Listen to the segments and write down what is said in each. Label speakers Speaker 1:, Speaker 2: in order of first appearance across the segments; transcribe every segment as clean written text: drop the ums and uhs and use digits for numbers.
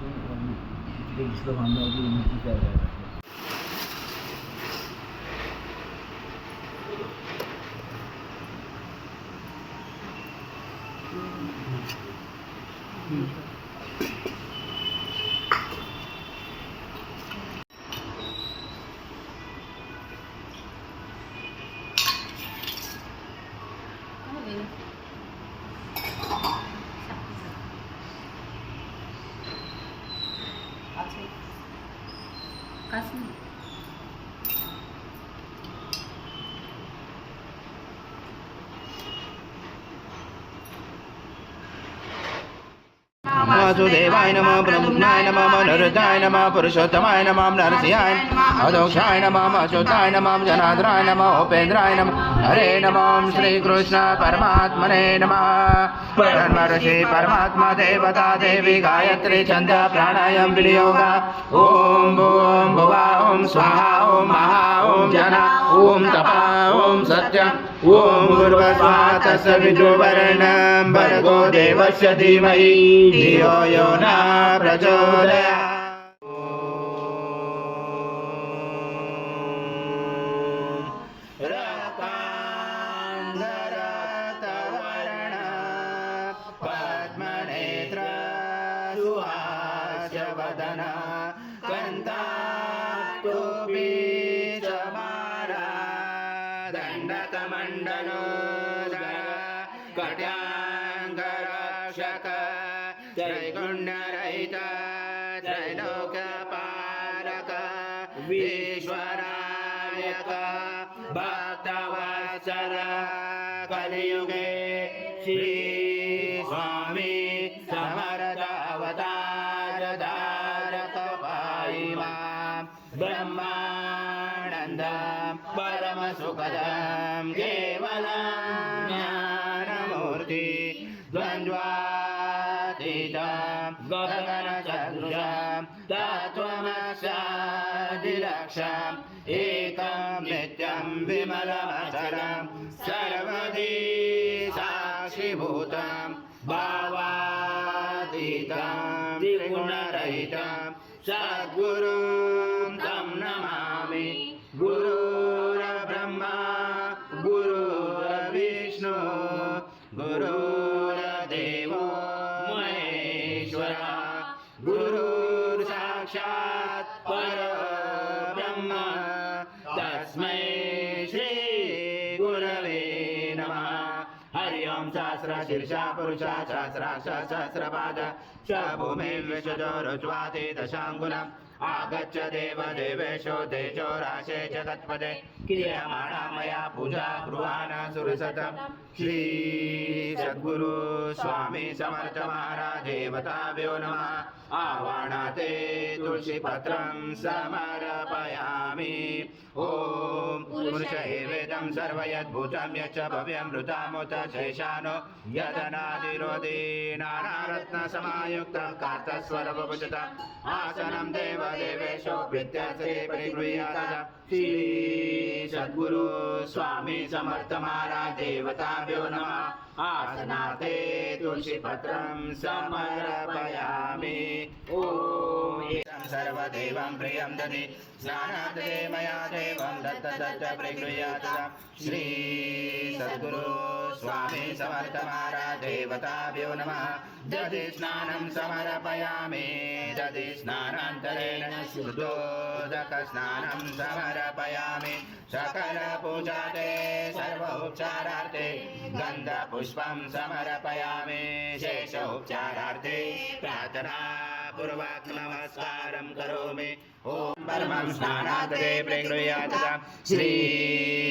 Speaker 1: इथले बांधवाची उन्नती करायला
Speaker 2: वासुदेवाय नमः ब्रह्मणाय नमः मनोरथाय नमः पुरुषोत्तमाय नमः नरसिंहाय अधोक्षाय नमः अच्युताय नमः जनार्दनाय नमः उपेन्द्राय नमः हरे नमः श्री कृष्ण परमात्मने नमः ब्रह्मर्षि परमात्मा देवता देवी गायत्री छंद प्राणायाम विनियोगा ओम भूम भुवा ओम स्वाहा ओम महा ओम जना ओम तपा ओम सत्यम ओम भूर्भुवः तस्य विदुर्वरेण्यं भर्गो देवस्य धीमहि धियो यो न प्रचोदयात्। रक्तांगरक्तवर्ण पद्मनेत्र सुहास्यवदन कन्ताकुपितमाला दण्डकमण्डलोदर कट्याङ्गरक्षक त्रैगुण्यरहित त्रैलोक्यपालक विश्वनायक भक्तवत्सल कलियुगे श्री स्वामी समर्थ अवतार धारक पाहि मां ब्रह्मानंद परम सुखदं केवलं ज्ञानमूर्ति द्वन्द्वातीतं गगनसदृशं तत्त्वमक्षादिलक्षम् एकं नित्यं विमलमचलं सर्वधी साक्षिभूतं भावातीतं त्रिगुणरहितं सद्गुरुं तं नमामि। गुरुर्ब्रह्मा गुरुर्विष्णु गुरुर्देवो महेश्वरः गुरुर्साक्षात् परब्रह्म तस्मै श्री गुरवे नमः। हरि ओं सहस्रशीर्षा पुरुषा सहस्राक्ष सहस्रपाद स भूमिं विश्वजोरुज्वाति दशाङ्गुलम् आगच्छ देव देवेशो तेजो राशे जगत्पदे क्रियमाणा मया पूजा ब्रुवाण सुरसतम्। श्री सद्गुरु स्वामी समर्थ महाराज देवताभ्यो नमः। आवाहनाते तुलसी पत्रं समर्पयामि। ओम पुरुष एवेदं सर्वयद्भूतं यच्च भव्यमृतामुत शेषानो यदनादिरोधि नानारत्न समायुक्तं कार्तस्वरभुजतम् आसनं देव देवेशो विद्यासे परिगृह्यात्। श्री सद्गुरु स्वामी समर्थ महाराज देवताभ्यो नमः। आसनाते तुलसी पत्रं समर्पयामि। ओम सर्वदेवं प्रियं ददि स्नानाते मया देवं दत्त दत्त परिगृह्यात्। श्री सद्गुरु स्वामी समर्थ महाराज देवताभ्यो नमः। दधि स्नानं समर्पयामि दधि स्नानान्तरेण शुद्धोदक स्नानं समर्पयामि। सकल पूजाते सर्वोपचारार्थे गन्धपुष्पं समर्पयामि। शेष उपचारार्थे प्रार्थना पूर्वक नमस्कारं करोमि। ओम परमं स्नानान्तरे प्रगृह्यात्। श्री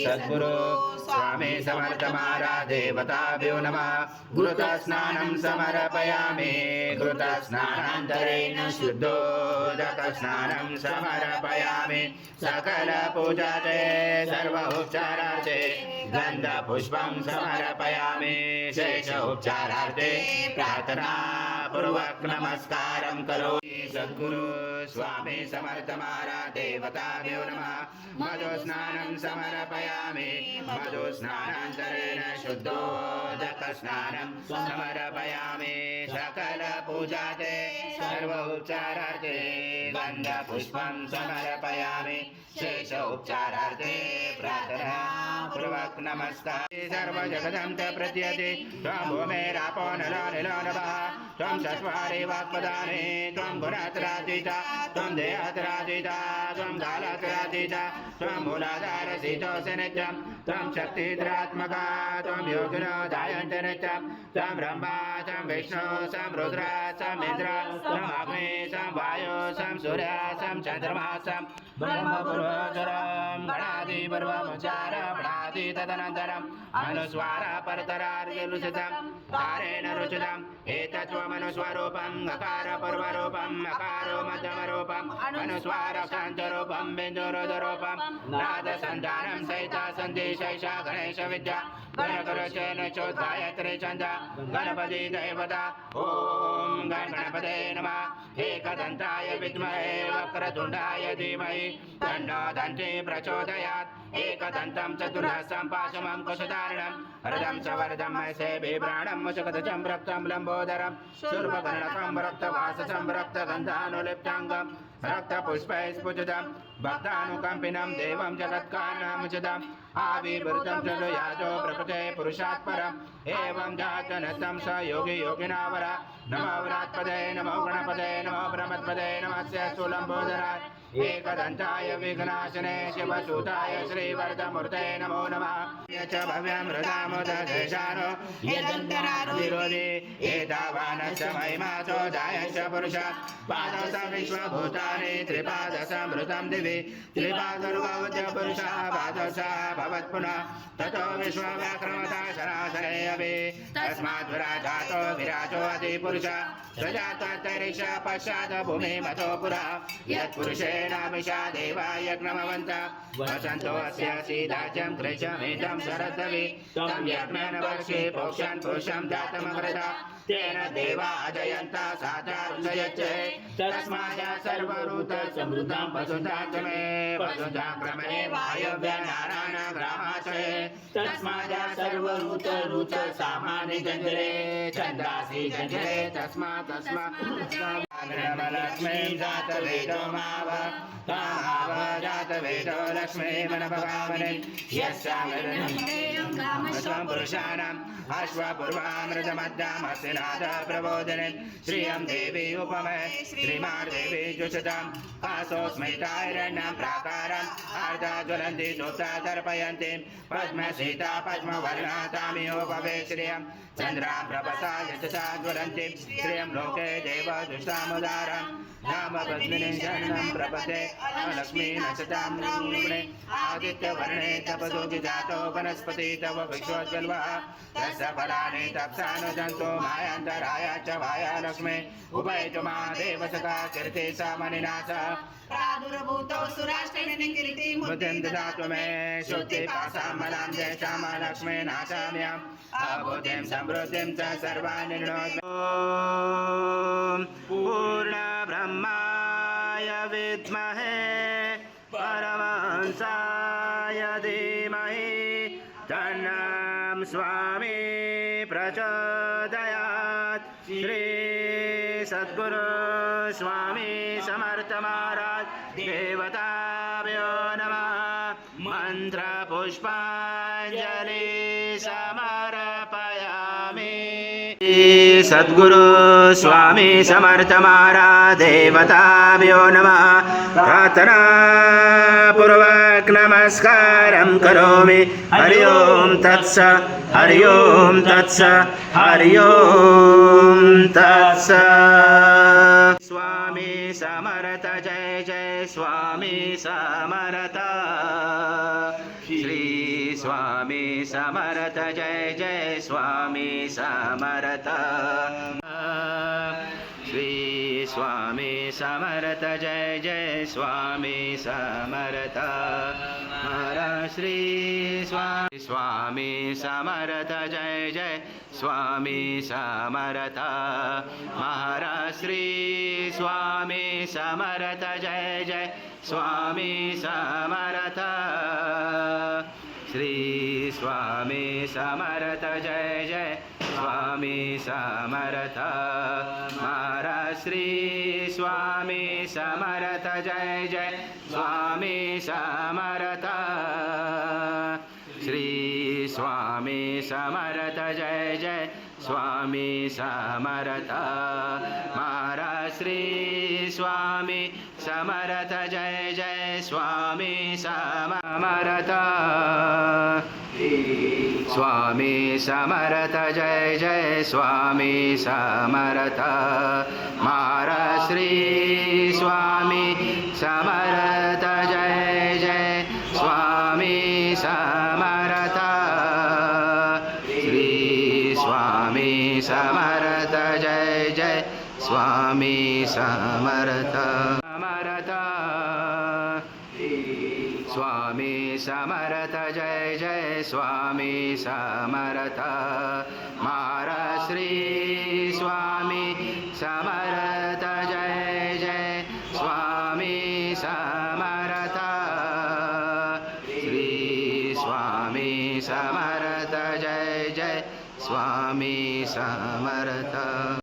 Speaker 2: सद्गुरु स्वामी समर्थ महाराज देवताभ्यो नमः। घृत स्नानं समर्पयामि घृत स्नानान्तरेण शुद्धोदक स्नानं समर्पयामि। सकल पूजाते सर्व उपचारार्थे गन्धपुष्पं समर्पयामि। शेष उपचारार्थे प्रार्थना पूर्वक नमस्कारं करोमि। सद्गुरु स्वामी समर्थ महाराज देवताभ्यो नमः। मधु स्नानं समर्पयामि मधु स्नानान्तरेण शुद्धो मोदकस्नानं समर्पयामि सकलपूजाते सर्वोपचारार्थे गन्धपुष्पं समर्पयामि शेषोपचारार्थे प्रार्थना पूर्वक नमस्कार सर्वजगदं च प्रत्यते त्वं भूमेरापो नलो निलो नभः त्वं चत्वारि वाक्पदानि त्वं गुणत्रयातीता त्वं देहत्रयातीता त्वं कालत्रयातीता त्वं मूलाधारसितोऽसि नित्यं त्वं शक्तित्रयात्मका त्वं योगिनो जायन्ते नित्यं त्वं ब्रह्मा त्वं विष्णु त्वं रुद्र त्वं इन्द्र त्वं अग्नि त्वं वायु त्वं सूर्य त्वं चन्द्रमा त्वं ब्रह्मपूर्वचरं गणादिपर्वमुच्चारणादि तदनन्तरम् अनुस्वार परतरार्जुलुषितं कारेण रुचितम् एतत्त्वमनुस्वरूपम् अकारपूर्वरूपम् अकारो मध्यमरूपम् अनुस्वारक्षान्तरूपं बिन्दुरुदरूपं नादसन्धानं सहिता सन्धिशैषा गणेशविद्या गणगुरुचेन चोद्गायत्री छन्द गणपति दैवता ॐ गणपते नमः एकदन्ताय विद्महे वक्रतुण्डाय धीमहि तन्नो दन्ती प्रचोदयात् एकदन्तं चतुर्हस्तं पाशमं कुशधारिणं हरदं च वरदं मयसे बिभ्राणं मुचकदचं रक्तं लम्बोदरं शूर्पकर्णकं रक्तवाससं रक्तगन्धानुलिप्ताङ्गं रक्तपुष्पैस्फुटितं भक्तानुकम्पिनं देवं जगत्कारणमुचितम् आविर्भूतं चलो याजो प्रकृते पुरुषात् परम् एवं जातनतं स योगी योगिनावर नमो व्रात्पदे नमो गणपते नमो ब्रह्मपदे नमस्य सुलम्बोदराय एकदन्ताय विघ्नाशने शिवसूताय श्रीवरदमूर्ते नमो नमः च भव्यं हृदामुदशेषानो यदन्तरारोधि एतावानश्च महिमासो जायश्च पुरुषात् पादौ स विश्वभूतानि त्रिपादसंहृतं दिवि त्रिपादरुभवच पुरुषः पादौ स भवत्पुनः ततो विश्वव्याक्रमता शराशरे अपि तस्मात् विराजातो विराजो अधिपुरुषः प्रजातरिष पश्चात् भूमिमतो पुरा यत्पुरुषेणामिषा देवा यज्ञमवन्तः वसन्तो अस्य सीदाचं कृशमिदं शरदवि तं यज्ञेन वर्षे पोषन् पुरुषं जातमग्रता तेन देवा अजयन्ता साधारुषयच्चे तस्मात् सर्वऋत समृद्धं वसुधाच मे वसुधाक्रमे वायव्य नारायण ग्रामाचये तस्मात् सर्वऋत ऋच सामानि जञ्जरे चन्द्रासि जञ्जरे तस्मात् लक्ष्मीं जातवेदो माव कामाव जातवेदो लक्ष्मी मनभगामने यस्यां पुरुषाणाम् अश्वपूर्वामृतमध्यामस्य नाद प्रबोधिने श्रियं देवी उपमे श्रीमार्देवी जुषताम् आसोस्मिताैरण्यं प्राकारम् आर्धा ज्वलन्ति सुप्ता तर्पयन्ति पद्मसीता पद्मवर्णा तामियोपवे श्रियं चन्द्रां प्रभसा यशसा ज्वलन्ति श्रियं लोके देव दुष्टामुदारम् नाम पद्मिनी शरणं प्रपते लक्ष्मी नशतां रूपिणे आदित्यवर्णे तपसोऽपि जातो वनस्पति तव विश्वोज्ज्वल्वः तस्य फलानि तप्सानुजन्तो मायान्तराय च वाया लक्ष्मी उभयतु मा देवसखा कीर्ति सा मणिनाथ
Speaker 3: प्रादुर्भूतो सुराष्ट्रेण
Speaker 2: बुद्धिं ददातु मे शुद्धिपासां मलां देशां लक्ष्मी नाशाम्याम् अबुद्धिं समृद्धिं च सर्वाणि ॐ पूर्णब्रह्माय विद्महे परमहंसाय धीमहि तन्नं स्वामी प्रचोदयात् श्री सद्गुरु स्वामी समर्थ महाराज देवताभ्यो नमः मंत्र पुष्पांजलि समर्पयामि सद्गुरु स्वामी समर्थ महाराज देवताभ्यो नमः प्रार्थना पूर्वक नमस्कारं करोमि हरि ओम तत्स हरि ओम तत्स हरि ओम तत्स स्वामी समर्थ जय जय स्वामी समर्थ श्री स्वामी समर्थ जय जय स्वामी समर्थ श्री स्वामी समर्थ जय जय स्वामी समर्थ महाराज श्री स्वामी समर्थ जय जय स्वामी समर्थ महाराज श्री स्वामी समर्थ जय जय स्वामी समर्थ श्री स्वामी समर्थ जय जय स्वामी समर्थ महाराज श्री स्वामी समर्थ जय जय स्वामी समर्थ श्री स्वामी समर्थ जय जय स्वामी समर्थ महाराज श्री स्वामी समर्थ जय जय स्वामी समर्थ स्वामी समर्थ जय जय स्वामी समर्थ महाराज श्री स्वामी समर्थ जय जय स्वामी समर्थ श्री स्वामी समर्थ जय जय स्वामी समर्थ समर्थ स्वामी समर्थ जय जय स्वामी समर्थ महाराज श्री स्वामी समर्थ जय जय स्वामी समर्थ श्री स्वामी समर्थ जय जय स्वामी समर्थ